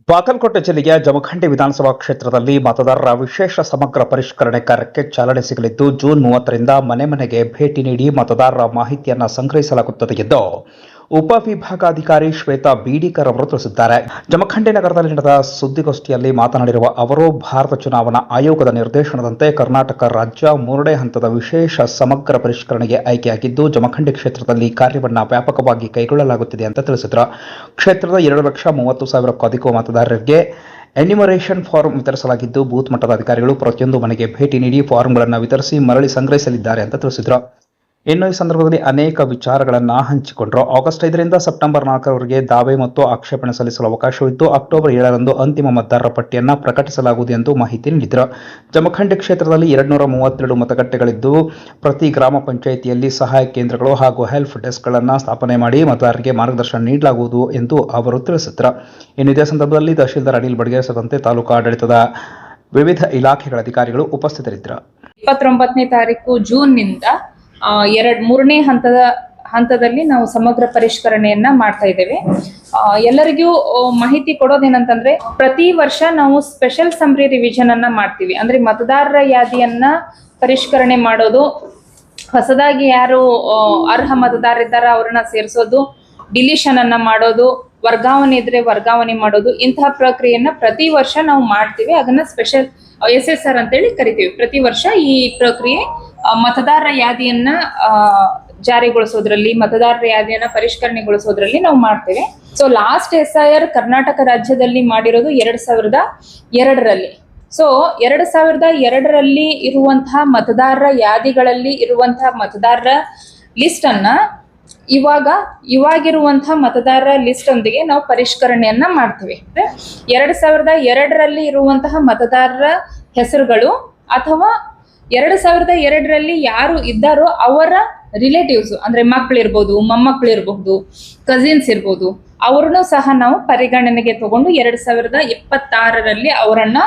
ಬಾಗಲಕೋಟೆ ಜಿಲ್ಲೆಯ ಜಮಖಂಡಿ ವಿಧಾನಸಭಾ ಕ್ಷೇತ್ರದಲ್ಲಿ ಮತದಾರರ ವಿಶೇಷ ಸಮಗ್ರ ಪರಿಷ್ಕರಣೆ ಕಾರ್ಯಕ್ಕೆ ಚಾಲನೆ ಸಿಗಲಿದ್ದು ಜೂನ್ 30ರಿಂದ ಮನೆ ಮನೆಗೆ ಭೇಟಿ ನೀಡಿ ಮತದಾರರ ಮಾಹಿತಿಯನ್ನು ಸಂಗ್ರಹಿಸಲಾಗುತ್ತದೆ ಎಂದು ಉಪವಿಭಾಗಾಧಿಕಾರಿ ಶ್ವೇತಾ ಬೀಡಿಕರ್ ಅವರು ತಿಳಿಸಿದ್ದಾರೆ. ಜಮಖಂಡಿ ನಗರದಲ್ಲಿ ನಡೆದ ಸುದ್ದಿಗೋಷ್ಠಿಯಲ್ಲಿ ಮಾತನಾಡಿರುವ ಅವರು, ಭಾರತ ಚುನಾವಣಾ ಆಯೋಗದ ನಿರ್ದೇಶನದಂತೆ ಕರ್ನಾಟಕ ರಾಜ್ಯ 3ನೇ ಹಂತದ ವಿಶೇಷ ಸಮಗ್ರ ಪರಿಷ್ಕರಣೆಗೆ ಆಯ್ಕೆಯಾಗಿದ್ದು ಜಮಖಂಡಿ ಕ್ಷೇತ್ರದಲ್ಲಿ ಕಾರ್ಯವನ್ನು ವ್ಯಾಪಕವಾಗಿ ಕೈಗೊಳ್ಳಲಾಗುತ್ತಿದೆ ಅಂತ ತಿಳಿಸಿದರು. ಕ್ಷೇತ್ರದ 2,30,000ಕ್ಕೂ ಅಧಿಕ ಮತದಾರರಿಗೆ ಎನ್ಯುಮರೇಷನ್ ಫಾರ್ಮ್ ವಿತರಿಸಲಾಗಿದ್ದು ಬೂತ್ ಮಟ್ಟದ ಅಧಿಕಾರಿಗಳು ಪ್ರತಿಯೊಂದು ಮನೆಗೆ ಭೇಟಿ ನೀಡಿ ಫಾರ್ಮ್ಗಳನ್ನು ವಿತರಿಸಿ ಮರಳಿ ಸಂಗ್ರಹಿಸಲಿದ್ದಾರೆ ಅಂತ ತಿಳಿಸಿದರು. ಇನ್ನು ಈ ಸಂದರ್ಭದಲ್ಲಿ ಅನೇಕ ವಿಚಾರಗಳನ್ನು ಹಂಚಿಕೊಂಡರು. ಆಗಸ್ಟ್ 5ರಿಂದ ಸೆಪ್ಟೆಂಬರ್ 4ರವರೆಗೆ ದಾವೆ ಮತ್ತು ಆಕ್ಷೇಪಣೆ ಸಲ್ಲಿಸಲು ಅವಕಾಶವಿದ್ದು ಅಕ್ಟೋಬರ್ 7ರಂದು ಅಂತಿಮ ಮತದಾರರ ಪಟ್ಟಿಯನ್ನು ಪ್ರಕಟಿಸಲಾಗುವುದು ಎಂದು ಮಾಹಿತಿ ನೀಡಿದರು. ಜಮಖಂಡಿ ಕ್ಷೇತ್ರದಲ್ಲಿ 232 ಮತಗಟ್ಟೆಗಳಿದ್ದು ಪ್ರತಿ ಗ್ರಾಮ ಪಂಚಾಯಿತಿಯಲ್ಲಿ ಸಹಾಯ ಕೇಂದ್ರಗಳು ಹಾಗೂ ಹೆಲ್ಪ್ ಡೆಸ್ಕ್ಗಳನ್ನು ಸ್ಥಾಪನೆ ಮಾಡಿ ಮತದಾರರಿಗೆ ಮಾರ್ಗದರ್ಶನ ನೀಡಲಾಗುವುದು ಎಂದು ಅವರು ತಿಳಿಸಿದರು. ಇನ್ನು ಇದೇ ಸಂದರ್ಭದಲ್ಲಿ ತಹಶೀಲ್ದಾರ್ ಅನಿಲ್ ಬಡ್ಗೆ ಸೇರಿದಂತೆ ತಾಲೂಕು ಆಡಳಿತದ ವಿವಿಧ ಇಲಾಖೆಗಳ ಅಧಿಕಾರಿಗಳು ಉಪಸ್ಥಿತರಿದ್ದರು. 29ನೇ ತಾರೀಕು ಜೂನ್ನಿಂದ 3ನೇ ಹಂತದಲ್ಲಿ ನಾವು ಸಮಗ್ರ ಪರಿಷ್ಕರಣೆಯನ್ನ ಮಾಡ್ತಾ ಇದ್ದೇವೆ. ಎಲ್ಲರಿಗೂ ಮಾಹಿತಿ ಕೊಡೋದೇನಂತಂದ್ರೆ, ಪ್ರತಿ ವರ್ಷ ನಾವು ಸ್ಪೆಷಲ್ ಸಮ್ಮರಿ ರಿವಿಷನ್ ಅನ್ನ ಮಾಡ್ತೀವಿ. ಅಂದ್ರೆ ಮತದಾರರ ಯಾದಿಯನ್ನ ಪರಿಷ್ಕರಣೆ ಮಾಡೋದು, ಹೊಸದಾಗಿ ಯಾರು ಅರ್ಹ ಮತದಾರರಿದ್ದಾರ ಅವ್ರನ್ನ ಸೇರಿಸೋದು, ಡಿಲೀಷನ್ ಅನ್ನ ಮಾಡೋದು, ವರ್ಗಾವಣೆ ಇದ್ರೆ ವರ್ಗಾವಣೆ ಮಾಡೋದು, ಇಂತಹ ಪ್ರಕ್ರಿಯೆಯನ್ನ ಪ್ರತಿ ವರ್ಷ ನಾವು ಮಾಡ್ತೀವಿ. ಅದನ್ನ ಸ್ಪೆಷಲ್ SSR ಅಂತೇಳಿ ಕರಿತೀವಿ. ಪ್ರತಿ ವರ್ಷ ಈ ಪ್ರಕ್ರಿಯೆ ಮತದಾರರ ಯಾದಿಯನ್ನ ಜಾರಿಗೊಳಿಸೋದ್ರಲ್ಲಿ, ಮತದಾರರ ಯಾದಿಯನ್ನ ಪರಿಷ್ಕರಣೆಗೊಳಿಸೋದ್ರಲ್ಲಿ ನಾವು ಮಾಡ್ತೇವೆ. ಸೊ ಲಾಸ್ಟ್ SIR ಕರ್ನಾಟಕ ರಾಜ್ಯದಲ್ಲಿ ಮಾಡಿರೋದು 2002ರಲ್ಲಿ. ಸೊ 2002ರಲ್ಲಿ ಇರುವಂತಹ ಮತದಾರರ ಯಾದಿಗಳಲ್ಲಿ ಇರುವಂತಹ ಮತದಾರರ ಲಿಸ್ಟ್ ಅನ್ನ ಇವಾಗಿರುವಂತಹ ಮತದಾರರ ಲಿಸ್ಟ್ ಒಂದಿಗೆ ನಾವು ಪರಿಷ್ಕರಣೆಯನ್ನ ಮಾಡ್ತೀವಿ. 2002ರಲ್ಲಿ ಇರುವಂತಹ ಮತದಾರರ ಹೆಸರುಗಳು ಅಥವಾ 2002ರಲ್ಲಿ ಯಾರು ಇದ್ದಾರೋ ಅವರ ರಿಲೇಟಿವ್ಸ್, ಅಂದ್ರೆ ಮಕ್ಕಳಿರ್ಬೋದು, ಮೊಮ್ಮಕ್ಕಳಿರ್ಬಹುದು, ಕಸಿನ್ಸ್ ಇರ್ಬೋದು, ಅವ್ರನ್ನೂ ಸಹ ನಾವು ಪರಿಗಣನೆಗೆ ತಗೊಂಡು 2026ರಲ್ಲಿ ಅವರನ್ನ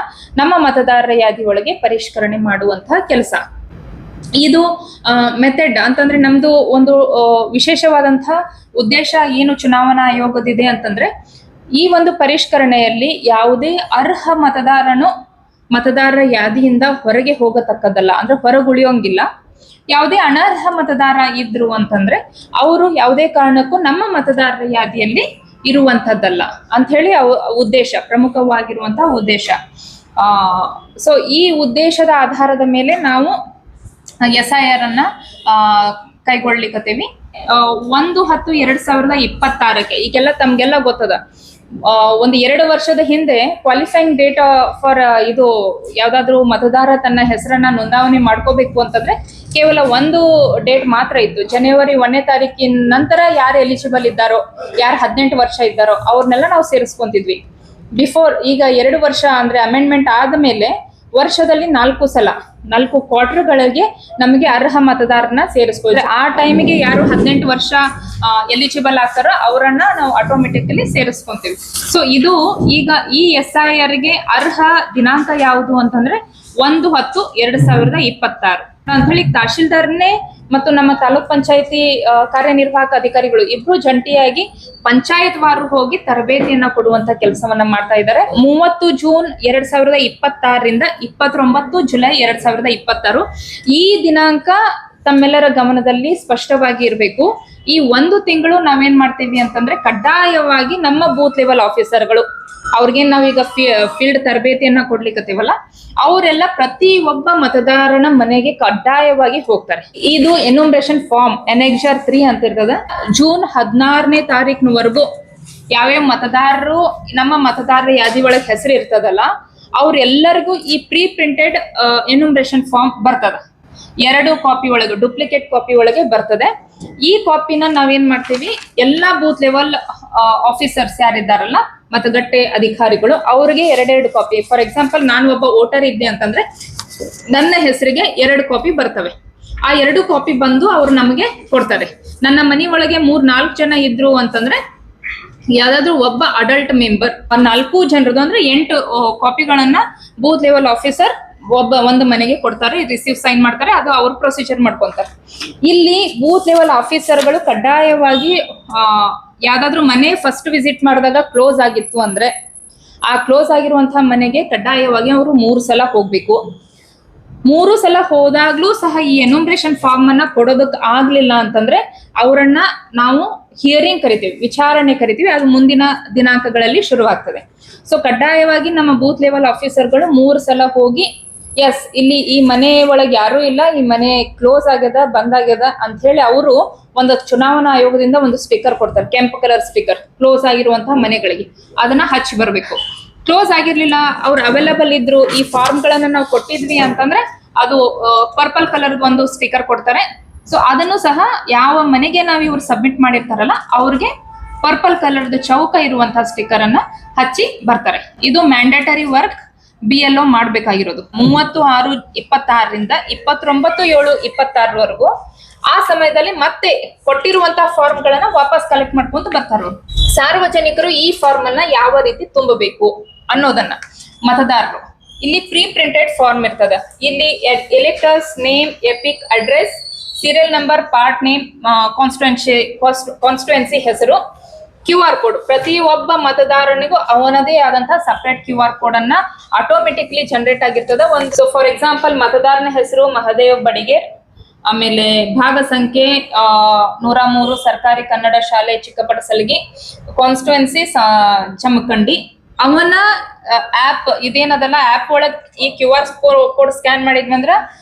ನಮ್ಮ ಮತದಾರರ ಯಾದಿ ಒಳಗೆ ಪರಿಷ್ಕರಣೆ ಮಾಡುವಂತಹ ಕೆಲಸ. ಇದು ಮೆಥಡ್ ಅಂತಂದ್ರೆ ನಮ್ದು ಒಂದು ವಿಶೇಷವಾದಂತಹ ಉದ್ದೇಶ ಏನು ಚುನಾವಣಾ ಆಯೋಗದಿದೆ ಅಂತಂದ್ರೆ, ಈ ಒಂದು ಪರಿಷ್ಕರಣೆಯಲ್ಲಿ ಯಾವುದೇ ಅರ್ಹ ಮತದಾರರ ಯಾದಿಯಿಂದ ಹೊರಗೆ ಹೋಗತಕ್ಕದ್ದಲ್ಲ, ಅಂದ್ರೆ ಹೊರಗುಳಿಯೋಂಗಿಲ್ಲ. ಯಾವುದೇ ಅನರ್ಹ ಮತದಾರ ಇದ್ರು ಅಂತಂದ್ರೆ ಅವರು ಯಾವುದೇ ಕಾರಣಕ್ಕೂ ನಮ್ಮ ಮತದಾರರ ಯಾದಿಯಲ್ಲಿ ಇರುವಂತದ್ದಲ್ಲ ಅಂತ ಹೇಳಿ ಉದ್ದೇಶ, ಪ್ರಮುಖವಾಗಿರುವಂತಹ ಉದ್ದೇಶ. ಸೊ ಈ ಉದ್ದೇಶದ ಆಧಾರದ ಮೇಲೆ ನಾವು SIR ಅನ್ನ ಕೈಗೊಳ್ಳಿಕತ್ತೀವಿ. 1/10/2026 ಈಗೆಲ್ಲ ತಮ್ಗೆಲ್ಲ ಗೊತ್ತದ. ಒಂದು 2 ವರ್ಷದ ಹಿಂದೆ ಕ್ವಾಲಿಫೈಯಿಂಗ್ ಡೇಟ್ ಫಾರ್ ಇದು ಯಾವ್ದಾದ್ರು ಮತದಾರ ತನ್ನ ಹೆಸರನ್ನ ನೋಂದಾವಣೆ ಮಾಡ್ಕೋಬೇಕು ಅಂತಂದ್ರೆ ಕೇವಲ ಒಂದು ಡೇಟ್ ಮಾತ್ರ ಇತ್ತು. ಜನವರಿ 1ನೇ ತಾರೀಕಿನ ನಂತರ ಯಾರು ಎಲಿಜಿಬಲ್ ಇದ್ದಾರೋ, ಯಾರು 18 ವರ್ಷ ಇದ್ದಾರೋ ಅವ್ರನ್ನೆಲ್ಲ ನಾವು ಸೇರಿಸ್ಕೊಂತಿದ್ವಿ. ಬಿಫೋರ್ ಈಗ 2 ವರ್ಷ ಅಂದ್ರೆ ಅಮೆಂಡ್ಮೆಂಟ್ ಆದ್ಮೇಲೆ ವರ್ಷದಲ್ಲಿ 4 ಕ್ವಾರ್ಟರ್ಗಳಿಗೆ ನಮಗೆ ಅರ್ಹ ಮತದಾರನ ಸೇರಿಸ್ಬೋದು. ಆ ಟೈಮಿಗೆ ಯಾರು 18 ವರ್ಷ ಎಲಿಜಿಬಲ್ ಆಗ್ತಾರೋ ಅವರನ್ನ ನಾವು ಆಟೋಮೆಟಿಕಲಿ ಸೇರಿಸ್ಕೊಂತೀವಿ. ಸೊ ಇದು ಈಗ ಈ SIRಗೆ ಅರ್ಹ ದಿನಾಂಕ ಯಾವುದು ಅಂತಂದ್ರೆ 1/10/2026 ಅಂತ ಹೇಳಿ ತಹಶೀಲ್ದಾರ್ನೇ ಮತ್ತು ನಮ್ಮ ತಾಲೂಕ್ ಪಂಚಾಯತಿ ಕಾರ್ಯನಿರ್ವಾಹಕ ಅಧಿಕಾರಿಗಳು ಇಬ್ರು ಜಂಟಿಯಾಗಿ ಪಂಚಾಯತ್ ವಾರು ಹೋಗಿ ತರಬೇತಿಯನ್ನ ಕೊಡುವಂತ ಕೆಲಸವನ್ನ ಮಾಡ್ತಾ ಇದ್ದಾರೆ. 30 ಜೂನ್ 2026ರಿಂದ 29 ಜುಲೈ 2026 ಈ ದಿನಾಂಕ ತಮ್ಮೆಲ್ಲರ ಗಮನದಲ್ಲಿ ಸ್ಪಷ್ಟವಾಗಿ ಇರಬೇಕು. ಈ 1 ತಿಂಗಳು ನಾವೇನ್ ಮಾಡ್ತೀವಿ ಅಂತಂದ್ರೆ, ಕಡ್ಡಾಯವಾಗಿ ನಮ್ಮ ಬೂತ್ ಲೆವೆಲ್ ಆಫೀಸರ್ಗಳು, ಅವ್ರಿಗೇನ್ ನಾವೀಗ ಫೀಲ್ಡ್ ತರಬೇತಿಯನ್ನ ಕೊಡ್ಲಿಕ್ಕತ್ತೀವಲ್ಲ, ಅವರೆಲ್ಲ ಪ್ರತಿ ಒಬ್ಬ ಮತದಾರನ ಮನೆಗೆ ಕಡ್ಡಾಯವಾಗಿ ಹೋಗ್ತಾರೆ. ಇದು ಎನ್ಯುಮರೇಷನ್ ಫಾರ್ಮ್ Annexure 3 ಅಂತ ಇರ್ತದ. ಜೂನ್ 16ನೇ ತಾರೀಕಿನವರೆಗೂ ಯಾವ್ಯಾವ ಮತದಾರರು ನಮ್ಮ ಮತದಾರರ ಯಾದಿ ಒಳಗೆ ಹೆಸರು ಇರ್ತದಲ್ಲ ಅವ್ರೆಲ್ಲರಿಗೂ ಈ ಪ್ರೀ ಪ್ರಿಂಟೆಡ್ ಎನ್ಯುಮರೇಷನ್ ಫಾರ್ಮ್ ಬರ್ತದ. 2 ಕಾಪಿ ಒಳಗೆ, ಡೂಪ್ಲಿಕೇಟ್ ಕಾಪಿ ಒಳಗೆ ಬರ್ತದೆ. ಈ ಕಾಪಿನ ನಾವೇನ್ ಮಾಡ್ತೀವಿ, ಎಲ್ಲಾ ಬೂತ್ ಲೆವೆಲ್ ಆಫೀಸರ್ಸ್ ಯಾರಿದ್ದಾರಲ್ಲ, ಮತಗಟ್ಟೆ ಅಧಿಕಾರಿಗಳು, ಅವ್ರಿಗೆ 2 ಕಾಪಿ. ಫಾರ್ ಎಕ್ಸಾಂಪಲ್, ನಾನು ಒಬ್ಬ ವೋಟರ್ ಇದ್ದೆ ಅಂತಂದ್ರೆ ನನ್ನ ಹೆಸರಿಗೆ 2 ಕಾಪಿ ಬರ್ತವೆ. ಆ 2 ಕಾಪಿ ಬಂದು ಅವ್ರು ನಮಗೆ ಕೊಡ್ತಾರೆ. ನನ್ನ ಮನೆ ಒಳಗೆ 3-4 ಜನ ಇದ್ರು ಅಂತಂದ್ರೆ ಯಾವ್ದಾದ್ರು ಒಬ್ಬ ಅಡಲ್ಟ್ ಮೆಂಬರ್ 4 ಜನರದು ಅಂದ್ರೆ 8 ಕಾಪಿಗಳನ್ನ ಬೂತ್ ಲೆವೆಲ್ ಆಫೀಸರ್ ಒಂದು ಮನೆಗೆ ಕೊಡ್ತಾರೆ, ರಿಸೀವ್ ಸೈನ್ ಮಾಡ್ತಾರೆ, ಅದು ಅವ್ರ ಪ್ರೊಸೀಜರ್ ಮಾಡ್ಕೊಂತಾರೆ. ಇಲ್ಲಿ ಬೂತ್ ಲೆವೆಲ್ ಆಫೀಸರ್ಗಳು ಕಡ್ಡಾಯವಾಗಿ ಯಾವ್ದಾದ್ರು ಮನೆ ಫಸ್ಟ್ ವಿಸಿಟ್ ಮಾಡಿದಾಗ ಕ್ಲೋಸ್ ಆಗಿತ್ತು ಅಂದ್ರೆ ಆ ಕ್ಲೋಸ್ ಆಗಿರುವಂತಹ ಮನೆಗೆ ಕಡ್ಡಾಯವಾಗಿ ಅವರು 3 ಸಲ ಹೋಗ್ಬೇಕು. 3 ಸಲ ಹೋದಾಗ್ಲೂ ಸಹ ಈ ಎನ್ಯುಮರೇಷನ್ ಫಾರ್ಮ್ ಅನ್ನ ಕೊಡೋದಕ್ಕೆ ಆಗ್ಲಿಲ್ಲ ಅಂತಂದ್ರೆ ಅವರನ್ನ ನಾವು ಹಿಯರಿಂಗ್ ಕರಿತೀವಿ, ವಿಚಾರಣೆ ಕರಿತೀವಿ. ಅದು ಮುಂದಿನ ದಿನಾಂಕಗಳಲ್ಲಿ ಶುರುವಾಗ್ತದೆ. ಸೊ ಕಡ್ಡಾಯವಾಗಿ ನಮ್ಮ ಬೂತ್ ಲೆವೆಲ್ ಆಫೀಸರ್ಗಳು 3 ಸಲ ಹೋಗಿ ಎಸ್ ಇಲ್ಲಿ ಈ ಮನೆ ಒಳಗೆ ಯಾರು ಇಲ್ಲ, ಈ ಮನೆ ಕ್ಲೋಸ್ ಆಗ್ಯದ, ಬಂದ್ ಆಗ್ಯದ ಅಂತ ಹೇಳಿ ಅವರು ಒಂದು ಚುನಾವಣಾ ಆಯೋಗದಿಂದ ಒಂದು ಸ್ಟಿಕ್ಕರ್ ಕೊಡ್ತಾರೆ, ಕೆಂಪು ಕಲರ್ ಸ್ಟಿಕ್ಕರ್, ಕ್ಲೋಸ್ ಆಗಿರುವಂತಹ ಮನೆಗಳಿಗೆ ಅದನ್ನ ಹಚ್ಚಿ ಬರ್ಬೇಕು. ಕ್ಲೋಸ್ ಆಗಿರ್ಲಿಲ್ಲ, ಅವ್ರು ಅವೈಲಬಲ್ ಇದ್ರು, ಈ ಫಾರ್ಮ್ ಗಳನ್ನ ನಾವು ಕೊಟ್ಟಿದ್ವಿ ಅಂತಂದ್ರೆ ಅದು ಪರ್ಪಲ್ ಕಲರ್ ಒಂದು ಸ್ಟಿಕ್ಕರ್ ಕೊಡ್ತಾರೆ. ಸೊ ಅದನ್ನು ಸಹ ಯಾವ ಮನೆಗೆ ನಾವು ಇವ್ರು ಸಬ್ಮಿಟ್ ಮಾಡಿರ್ತಾರಲ್ಲ ಅವ್ರಿಗೆ ಪರ್ಪಲ್ ಕಲರ್ದು ಚೌಕ ಇರುವಂತಹ ಸ್ಟಿಕ್ಕರ್ ಅನ್ನ ಹಚ್ಚಿ ಬರ್ತಾರೆ. ಇದು ಮ್ಯಾಂಡೇಟರಿ ವರ್ಕ್ BLO ಮಾಡ್ಬೇಕಾಗಿರೋದು 30/6/26ರಿಂದ 29/7/26 ಆ ಸಮಯದಲ್ಲಿ ಮತ್ತೆ ಕೊಟ್ಟಿರುವಂತಹ ಫಾರ್ಮ್ ಗಳನ್ನ ವಾಪಸ್ ಕಲೆಕ್ಟ್ ಮಾಡ್ಕೊಂತ ಬರ್ತಾರೆ. ಸಾರ್ವಜನಿಕರು ಈ ಫಾರ್ಮ್ ಅನ್ನ ಯಾವ ರೀತಿ ತುಂಬಬೇಕು ಅನ್ನೋದನ್ನ ಮತದಾರರು ಇಲ್ಲಿ ಪ್ರೀ ಪ್ರಿಂಟೆಡ್ ಫಾರ್ಮ್ ಇರ್ತದ. ಇಲ್ಲಿ electors name, EPIC address, serial number, part name, constituency ಹೆಸರು, QR ಕೋಡ್. ಪ್ರತಿ ಒಬ್ಬ ಮತದಾರನಿಗೂ ಅವನದೇ ಆದಂತಹ ಸಪರೇಟ್ QR ಕೋಡ್ ಅನ್ನ ಆಟೋಮೆಟಿಕ್ಲಿ ಜನರೇಟ್ ಆಗಿರ್ತದ. ಒಂದು ಫಾರ್ ಎಕ್ಸಾಂಪಲ್ ಮತದಾರನ ಹೆಸರು ಮಹದೇವ್ ಬಡಿಗೇರ್, ಆಮೇಲೆ ಭಾಗ ಸಂಖ್ಯೆ 103 ಸರ್ಕಾರಿ ಕನ್ನಡ ಶಾಲೆ ಚಿಕ್ಕಪಡಸಲಗಿ, ಕಾನ್ಸ್ಟಿಟ್ಯೂನ್ಸಿ ಚಮಕಂಡಿ. ಅವನ ಆಪ್ ಇದೇನದಲ್ಲ, ಆಪ್ ಒಳಗ್ ಈ QR ಕೋಡ್ ಸ್ಕ್ಯಾನ್ ಮಾಡಿದ್ವಿ ಅಂದ್ರ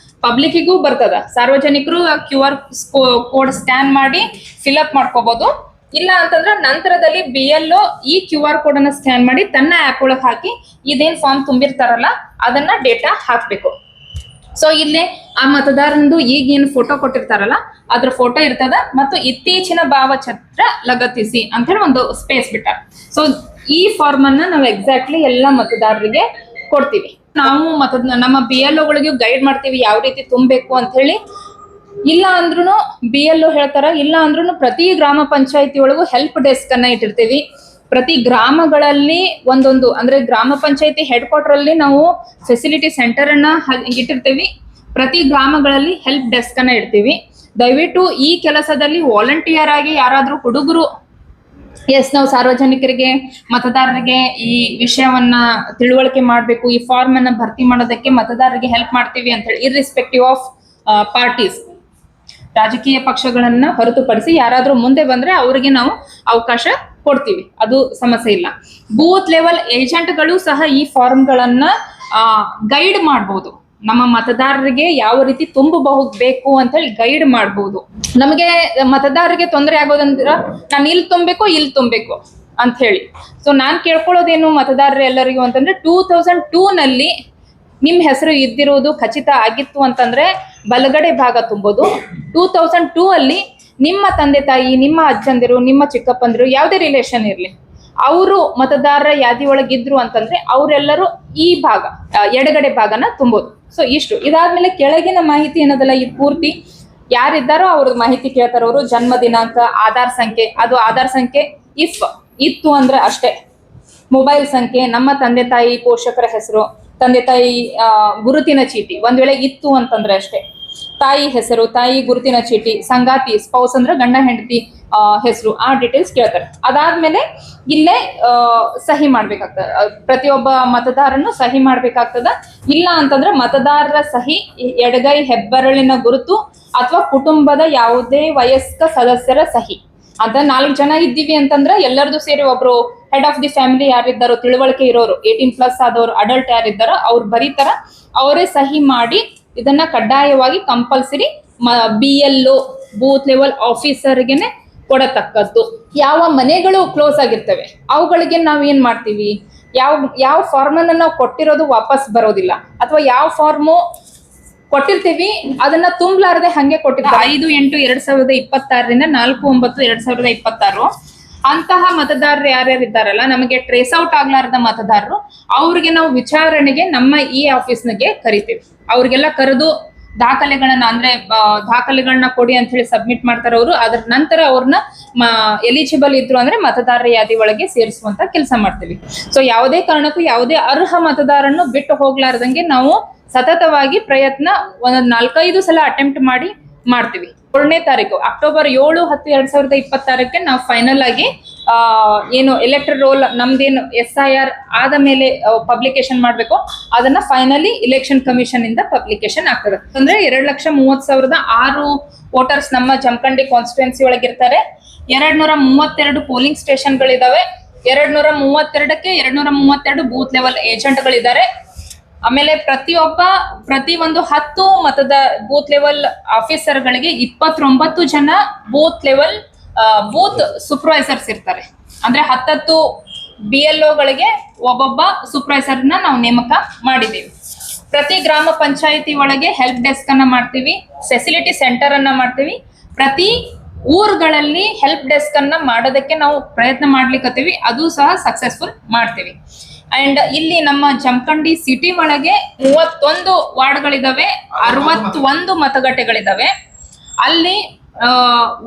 ಪಬ್ಲಿಕ್ಕಿಗೂ ಬರ್ತದ. ಸಾರ್ವಜನಿಕರು QR ಕೋಡ್ ಸ್ಕ್ಯಾನ್ ಮಾಡಿ ಫಿಲ್ಅಪ್ ಮಾಡ್ಕೋಬಹುದು. ಇಲ್ಲ ಅಂತಂದ್ರೆ ನಂತರದಲ್ಲಿ BLO ಈ QR ಕೋಡ್ ಅನ್ನ ಸ್ಕ್ಯಾನ್ ಮಾಡಿ ತನ್ನ ಆಪ್ ಒಳಗೆ ಹಾಕಿ ಇದೇನ್ ಫಾರ್ಮ್ ತುಂಬಿರ್ತಾರಲ್ಲ ಅದನ್ನ ಡೇಟಾ ಹಾಕ್ಬೇಕು. ಸೊ ಇಲ್ಲಿ ಆ ಮತದಾರನದು ಈಗ ಏನು ಫೋಟೋ ಕೊಟ್ಟಿರ್ತಾರಲ್ಲ ಅದ್ರ ಫೋಟೋ ಇರ್ತದ ಮತ್ತು ಇತ್ತೀಚಿನ ಭಾವಚಿತ್ರ ಲಗತ್ತಿಸಿ ಅಂತ ಹೇಳಿ ಒಂದು ಸ್ಪೇಸ್ ಬಿಟ್ಟಾರ. ಸೊ ಈ ಫಾರ್ಮ್ ಅನ್ನ ನಾವು ಎಕ್ಸಾಕ್ಟ್ಲಿ ಎಲ್ಲ ಮತದಾರರಿಗೆ ಕೊಡ್ತೀವಿ. ನಾವು ನಮ್ಮ BLOಗಳಿಗೆ ಗೈಡ್ ಮಾಡ್ತೀವಿ ಯಾವ ರೀತಿ ತುಂಬಬೇಕು ಅಂತ ಹೇಳಿ. ಇಲ್ಲ ಅಂದ್ರೂ BLO ಹೇಳ್ತಾರ, ಇಲ್ಲ ಅಂದ್ರೂ ಪ್ರತಿ ಗ್ರಾಮ ಪಂಚಾಯತಿ ಒಳಗೂ ಹೆಲ್ಪ್ ಡೆಸ್ಕ್ ಅನ್ನ ಇಟ್ಟಿರ್ತೀವಿ. ಪ್ರತಿ ಗ್ರಾಮಗಳಲ್ಲಿ ಒಂದೊಂದು ಅಂದ್ರೆ ಗ್ರಾಮ ಪಂಚಾಯತಿ ಹೆಡ್ ಕ್ವಾರ್ಟರ್ ಅಲ್ಲಿ ನಾವು ಫೆಸಿಲಿಟಿ ಸೆಂಟರ್ ಅನ್ನ ಇಟ್ಟಿರ್ತೀವಿ. ಪ್ರತಿ ಗ್ರಾಮಗಳಲ್ಲಿ ಹೆಲ್ಪ್ ಡೆಸ್ಕ್ ಅನ್ನ ಇಡ್ತೀವಿ. ದಯವಿಟ್ಟು ಈ ಕೆಲಸದಲ್ಲಿ ವಾಲಂಟಿಯರ್ ಆಗಿ ಯಾರಾದ್ರೂ ಹುಡುಗರು ನಾವು ಸಾರ್ವಜನಿಕರಿಗೆ ಮತದಾರರಿಗೆ ಈ ವಿಷಯವನ್ನ ತಿಳುವಳಿಕೆ ಮಾಡ್ಬೇಕು, ಈ ಫಾರ್ಮ್ ಅನ್ನ ಭರ್ತಿ ಮಾಡೋದಕ್ಕೆ ಮತದಾರರಿಗೆ ಹೆಲ್ಪ್ ಮಾಡ್ತೀವಿ ಅಂತ ಹೇಳಿ ಇರ್ರೆಸ್ಪೆಕ್ಟಿವ್ ಆಫ್ ಪಾರ್ಟೀಸ್, ರಾಜಕೀಯ ಪಕ್ಷಗಳನ್ನ ಹೊರತುಪಡಿಸಿ ಯಾರಾದ್ರೂ ಮುಂದೆ ಬಂದ್ರೆ ಅವರಿಗೆ ನಾವು ಅವಕಾಶ ಕೊಡ್ತೀವಿ, ಅದು ಸಮಸ್ಯೆ ಇಲ್ಲ. ಬೂತ್ ಲೆವೆಲ್ ಏಜೆಂಟ್ಗಳು ಸಹ ಈ ಫಾರ್ಮ್ ಗಳನ್ನ ಗೈಡ್ ಮಾಡ್ಬೋದು. ನಮ್ಮ ಮತದಾರರಿಗೆ ಯಾವ ರೀತಿ ತುಂಬಬಹುದು ಅಂತ ಹೇಳಿ ಗೈಡ್ ಮಾಡ್ಬೋದು. ನಮಗೆ ಮತದಾರರಿಗೆ ತೊಂದರೆ ಆಗೋದಂದ್ರ ನಾನು ಇಲ್ಲಿ ತುಂಬಬೇಕು ಅಂತ ಹೇಳಿ. ಸೊ ನಾನ್ ಕೇಳ್ಕೊಳ್ಳೋದೇನು ಮತದಾರರು ಎಲ್ಲರಿಗೂ ಅಂತಂದ್ರೆ 2002 ನಲ್ಲಿ ನಿಮ್ ಹೆಸರು ಇದ್ದಿರುವುದು ಖಚಿತ ಆಗಿತ್ತು ಅಂತಂದ್ರೆ ಬಲಗಡೆ ಭಾಗ ತುಂಬೋದು. 2002 ಅಲ್ಲಿ ನಿಮ್ಮ ತಂದೆ ತಾಯಿ, ನಿಮ್ಮ ಅಜ್ಜಂದಿರು, ನಿಮ್ಮ ಚಿಕ್ಕಪ್ಪಂದಿರು ಯಾವುದೇ ರಿಲೇಷನ್ ಇರ್ಲಿ ಅವರು ಮತದಾರರ ಯಾದಿ ಒಳಗಿದ್ರು ಅಂತಂದ್ರೆ ಅವರೆಲ್ಲರೂ ಈ ಭಾಗ ಎಡಗಡೆ ಭಾಗನ ತುಂಬೋದು. ಸೊ ಇಷ್ಟು. ಇದಾದ್ಮೇಲೆ ಕೆಳಗಿನ ಮಾಹಿತಿ ಏನದಲ್ಲ ಇದು ಪೂರ್ತಿ ಯಾರಿದ್ದಾರೋ ಅವ್ರದ್ದು ಮಾಹಿತಿ ಕೇಳ್ತಾರ ಅವರು. ಜನ್ಮ ದಿನಾಂಕ, ಆಧಾರ್ ಸಂಖ್ಯೆ, ಅದು ಆಧಾರ್ ಸಂಖ್ಯೆ ಇತ್ತು ಅಂದ್ರೆ ಅಷ್ಟೇ. ಮೊಬೈಲ್ ಸಂಖ್ಯೆ, ನಮ್ಮ ತಂದೆ ತಾಯಿ ಪೋಷಕರ ಹೆಸರು, ತಂದೆ ತಾಯಿ ಗುರುತಿನ ಚೀಟಿ ಒಂದ್ ವೇಳೆ ಇತ್ತು ಅಂತಂದ್ರೆ ಅಷ್ಟೇ. ತಾಯಿ ಹೆಸರು, ತಾಯಿ ಗುರುತಿನ ಚೀಟಿ, ಸಂಗಾತಿ ಸ್ಪೌಸ್ ಅಂದ್ರೆ ಗಂಡ ಹೆಂಡತಿ ಹೆಸರು, ಆ ಡೀಟೇಲ್ಸ್ ಕೇಳ್ತಾರೆ. ಅದಾದ್ಮೇಲೆ ಇಲ್ಲೇ ಸಹಿ ಮಾಡ್ಬೇಕಾಗ್ತದ. ಪ್ರತಿಯೊಬ್ಬ ಮತದಾರನು ಸಹಿ ಮಾಡ್ಬೇಕಾಗ್ತದ. ಇಲ್ಲ ಅಂತಂದ್ರೆ ಮತದಾರರ ಸಹಿ, ಎಡಗೈ ಹೆಬ್ಬೆರಳಿನ ಗುರುತು ಅಥವಾ ಕುಟುಂಬದ ಯಾವುದೇ ವಯಸ್ಕ ಸದಸ್ಯರ ಸಹಿ ಅಂತ 4 ಜನ ಇದ್ದೀವಿ ಅಂತಂದ್ರೆ ಎಲ್ಲರದು ಸೇರಿ ಒಬ್ರು ಹೆಡ್ ಆಫ್ ದಿ ಫ್ಯಾಮಿಲಿ ಯಾರಿದ್ದಾರೋ, ತಿಳುವಳಿಕೆ ಇರೋರು, 18+ ಆದವರು, ಅಡಲ್ಟ್ ಯಾರಿದ್ದಾರೋ ಅವ್ರು ಬರೀತಾರ. ಅವರೇ ಸಹಿ ಮಾಡಿ ಇದನ್ನ ಕಡ್ಡಾಯವಾಗಿ ಕಂಪಲ್ಸರಿ BLO ಬೂತ್ ಲೆವೆಲ್ ಆಫೀಸರ್ಗೆನೆ ಕೊಡತಕ್ಕದ್ದು. ಯಾವ ಮನೆಗಳು ಕ್ಲೋಸ್ ಆಗಿರ್ತವೆ ಅವುಗಳಿಗೆ ನಾವ್ ಏನ್ ಮಾಡ್ತೀವಿ, ಯಾವ ಫಾರ್ಮ್ ಅನ್ನ ನಾವು ಕೊಟ್ಟಿರೋದು ವಾಪಸ್ ಬರೋದಿಲ್ಲ, ಅಥವಾ ಯಾವ ಫಾರ್ಮು ಕೊಟ್ಟಿರ್ತೀವಿ ಅದನ್ನ ತುಂಬಲಾರದೆ ಹಂಗೆ ಕೊಟ್ಟಿರ್ತಾರೆ. 5/8/2026ರಿಂದ 4/9/2026 ಅಂತಹ ಮತದಾರರು ಯಾರ್ಯಾರು ಇದ್ದಾರಲ್ಲ, ನಮಗೆ ಟ್ರೇಸ್ ಔಟ್ ಆಗ್ಲಾರದ ಮತದಾರರು, ಅವ್ರಿಗೆ ನಾವು ವಿಚಾರಣೆಗೆ ನಮ್ಮ ಈ ಆಫೀಸ್ನಾಗೆ ಕರಿತೀವಿ. ಅವ್ರಿಗೆಲ್ಲ ಕರೆದು ದಾಖಲೆಗಳನ್ನ ಅಂದ್ರೆ ದಾಖಲೆಗಳನ್ನ ಕೊಡಿ ಅಂತ ಹೇಳಿ ಸಬ್ಮಿಟ್ ಮಾಡ್ತಾರೆ ಅವರು. ಅದ್ರ ನಂತರ ಅವ್ರನ್ನ ಎಲಿಜಿಬಲ್ ಇದ್ರು ಅಂದ್ರೆ ಮತದಾರರ ಯಾದಿ ಒಳಗೆ ಸೇರಿಸುವಂತ ಕೆಲಸ ಮಾಡ್ತೀವಿ. ಸೊ ಯಾವುದೇ ಕಾರಣಕ್ಕೂ ಯಾವುದೇ ಅರ್ಹ ಮತದಾರನ್ನು ಬಿಟ್ಟು ಹೋಗ್ಲಾರ್ದಂಗೆ ನಾವು ಸತತವಾಗಿ ಪ್ರಯತ್ನ 4-5 ಸಲ ಅಟೆಂಪ್ಟ್ ಮಾಡ್ತೀವಿ. 7ನೇ ತಾರೀಕು ಅಕ್ಟೋಬರ್ 7, 10, 2026 ನಾವು ಫೈನಲ್ ಆಗಿ ಏನು ಎಲೆಕ್ಟರ್ ರೋಲ್ ನಮ್ದೇನು SIR ಆದ ಮೇಲೆ ಪಬ್ಲಿಕೇಶನ್ ಮಾಡ್ಬೇಕು ಅದನ್ನ ಫೈನಲಿ ಇಲೆಕ್ಷನ್ ಕಮಿಷನ್ ಇಂದ ಪಬ್ಲಿಕೇಶನ್ ಆಗ್ತದೆ. ಅಂದ್ರೆ 2,30,006 ವೋಟರ್ಸ್ ನಮ್ಮ ಜಮಖಂಡಿ ಕಾನ್ಸ್ಟಿಟ್ಯೂನ್ಸಿ ಒಳಗಿರ್ತಾರೆ. 232 ಪೋಲಿಂಗ್ ಸ್ಟೇಷನ್ ಗಳಿದಾವೆ. 232ಕ್ಕೆ 232 ಬೂತ್ ಲೆವೆಲ್ ಏಜೆಂಟ್ ಗಳಿದ್ದಾರೆ. ಆಮೇಲೆ ಪ್ರತಿ ಒಂದು 10 ಬೂತ್ ಲೆವೆಲ್ ಆಫೀಸರ್ ಗಳಿಗೆ 29 ಜನ ಬೂತ್ ಲೆವೆಲ್ ಬೂತ್ ಸೂಪರ್ವೈಸರ್ಸ್ ಇರ್ತಾರೆ. ಅಂದ್ರೆ 10 BLO ಗಳಿಗೆ ಒಬ್ಬೊಬ್ಬ ಸೂಪರ್ವೈಸರ್ ನ ನಾವು ನೇಮಕ ಮಾಡಿದ್ದೀವಿ. ಪ್ರತಿ ಗ್ರಾಮ ಪಂಚಾಯಿತಿ ಒಳಗೆ ಹೆಲ್ಪ್ ಡೆಸ್ಕ್ ಅನ್ನ ಮಾಡ್ತೀವಿ, ಫೆಸಿಲಿಟಿ ಸೆಂಟರ್ ಅನ್ನ ಮಾಡ್ತೀವಿ. ಪ್ರತಿ ಊರುಗಳಲ್ಲಿ ಹೆಲ್ಪ್ ಡೆಸ್ಕ್ ಅನ್ನ ಮಾಡೋದಕ್ಕೆ ನಾವು ಪ್ರಯತ್ನ ಮಾಡ್ಲಿಕ್ಕತ್ತೀವಿ, ಅದು ಸಹ ಸಕ್ಸಸ್ಫುಲ್ ಮಾಡ್ತೀವಿ. ಅಂಡ್ ಇಲ್ಲಿ ನಮ್ಮ ಜಮಖಂಡಿ ಸಿಟಿ ಒಳಗೆ 31 ವಾರ್ಡ್ಗಳಿದಾವೆ, 61 ಮತಗಟ್ಟೆಗಳಿದಾವೆ. ಅಲ್ಲಿ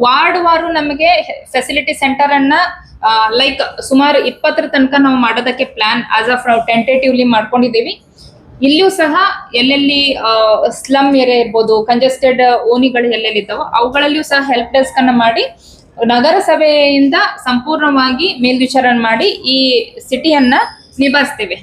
ವಾರ್ಡ್ ವಾರು ನಮಗೆ ಫೆಸಿಲಿಟಿ ಸೆಂಟರ್ ಅನ್ನ ಲೈಕ್ ಸುಮಾರು 20 ತನಕ ನಾವು ಮಾಡೋದಕ್ಕೆ ಪ್ಲಾನ್ ಆಸ್ ಆಫ್ ನಾವು ಟೆಂಟೇಟಿವ್ಲಿ ಮಾಡ್ಕೊಂಡಿದ್ದೀವಿ. ಇಲ್ಲಿಯೂ ಸಹ ಎಲ್ಲೆಲ್ಲಿ ಸ್ಲಮ್ ಏರಿಯಾ ಇರ್ಬೋದು, ಕಂಜೆಸ್ಟೆಡ್ ಓಣಿಗಳು ಎಲ್ಲೆಲ್ಲಿ ಇದ್ದಾವೋ ಅವುಗಳಲ್ಲಿಯೂ ಸಹ ಹೆಲ್ಪ್ ಡೆಸ್ಕ್ ಅನ್ನ ಮಾಡಿ ನಗರಸಭೆಯಿಂದ ಸಂಪೂರ್ಣವಾಗಿ ಮೇಲ್ವಿಚಾರಣೆ ಮಾಡಿ ಈ ಸಿಟಿಯನ್ನ ನಿಭಾಯಿಸ್ತೀವಿ.